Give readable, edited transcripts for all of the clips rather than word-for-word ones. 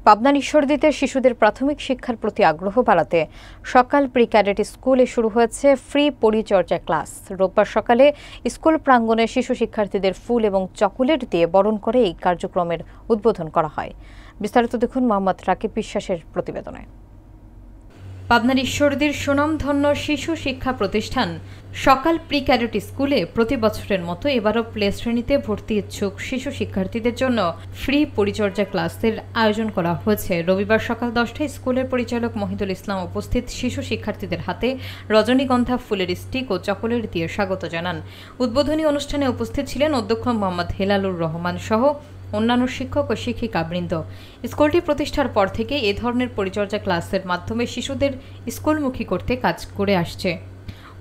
পাবনার ঈশ্বরদীতে শিশুদের প্রাথমিক শিক্ষার প্রতি আগ্রহ বাড়াতে সকাল প্রি ক্যাডেট স্কুলে শুরু হয়েছে ফ্রি পরিচর্যা ক্লাস। রোববার সকালে স্কুল প্রাঙ্গণে শিশু শিক্ষার্থীদের ফুল এবং চকোলেট দিয়ে বরণ করে এই কার্যক্রমের উদ্বোধন করা হয়। বিস্তারিত দেখুন মোহাম্মদ রাকিব বিশ্বাসের প্রতিবেদনে। পাবনার ঈশ্বরদীর সুনামধন্য শিশু শিক্ষা প্রতিষ্ঠান সকাল প্রি ক্যাডেট স্কুলে প্রতি বছরের মতো এবারও প্লে শ্রেণীতে ভর্তি ইচ্ছুক শিশু শিক্ষার্থীদের জন্য ফ্রি পরিচর্যা ক্লাসের আয়োজন করা হয়েছে। রবিবার সকাল 10টায় স্কুলের পরিচালক মহিদুল ইসলাম উপস্থিত শিশু শিক্ষার্থীদের হাতে রজনীগন্ধা ফুলের স্টিক ও চকোলেট দিয়ে স্বাগত জানান। উদ্বোধনী অনুষ্ঠানে উপস্থিত ছিলেন অধ্যক্ষ মোহাম্মদ হেলালুর রহমান সহ অন্যান্য শিক্ষক ও শিক্ষিকাবৃন্দ। স্কুলটি প্রতিষ্ঠার পর থেকে এ ধরনের পরিচর্যা ক্লাসের মাধ্যমে শিশুদের স্কুলমুখী করতে কাজ করে আসছে।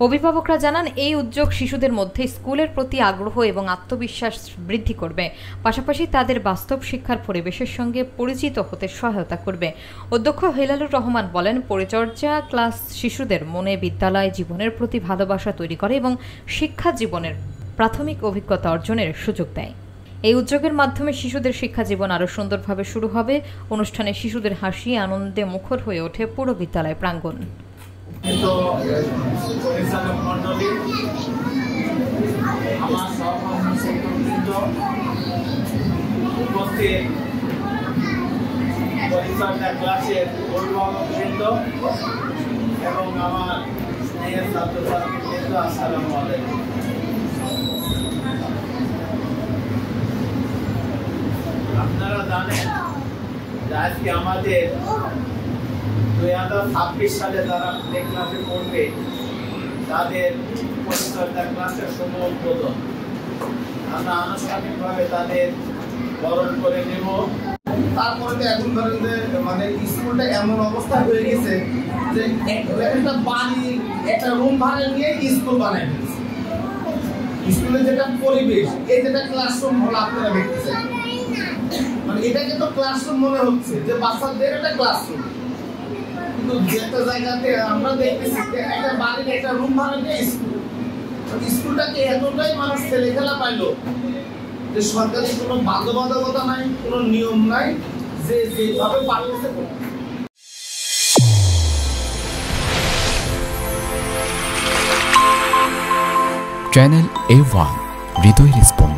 অভিভাবকরা জানান, এই উদ্যোগ শিশুদের মধ্যে স্কুলের প্রতি আগ্রহ এবং আত্মবিশ্বাস বৃদ্ধি করবে, পাশাপাশি তাদের বাস্তব শিক্ষার পরিবেশের সঙ্গে পরিচিত হতে সহায়তা করবে। অধ্যক্ষ হেলালুর রহমান বলেন, পরিচর্যা ক্লাস শিশুদের মনে বিদ্যালয় জীবনের প্রতি ভালোবাসা তৈরি করে এবং শিক্ষা জীবনের প্রাথমিক অভিজ্ঞতা অর্জনের সুযোগ দেয়। এই উদ্যোগের মাধ্যমে শিশুদের শিক্ষা জীবন আরও সুন্দরভাবে শুরু হবে। অনুষ্ঠানে শিশুদের হাসি আনন্দে মুখর হয়ে ওঠে পুরো বিদ্যালয় প্রাঙ্গণ। এবং আমার স্নেহের ছাত্রছাত্রীবৃন্দ, আসসালামু আলাইকুম। আপনারা জানেন যে আজকে আমাদের 2026 সালে যারা প্লে ক্লাসে পড়বে তাদের পরিচর্যা ক্লাসের শুভ উদ্বোধন। আমরা আনুষ্ঠানিকভাবে তাদের বরণ করে নেব। তারপরে এখন ধরেন যে মানে স্কুলটা এমন অবস্থা হয়ে গেছে যে একটা বাড়ি একটা রুম ভাড়া নিয়ে স্কুল বানায় ফেলছে। স্কুলের যেটা পরিবেশ, এই যেটা ক্লাসরুম হলো আপনারা দেখতেছেন, মানে এটাকে তো ক্লাসরুম মনে হচ্ছে যে বাচ্চাদের একটা ক্লাসরুম, কিন্তু একটা জায়গাতে আমরা দেখতেছি যে একটা বাড়ির একটা রুম ভাড়া নিয়ে স্কুল। স্কুলটাকে এতটাই মানুষ ছেলে খেলা পাইলো যে সরকারি কোনো বাধ্যবাধকতা নাই, কোনো নিয়ম নাই, যে যেভাবে পারতেছে। চ্যানেল A1 হৃদয়ের স্পন্দন।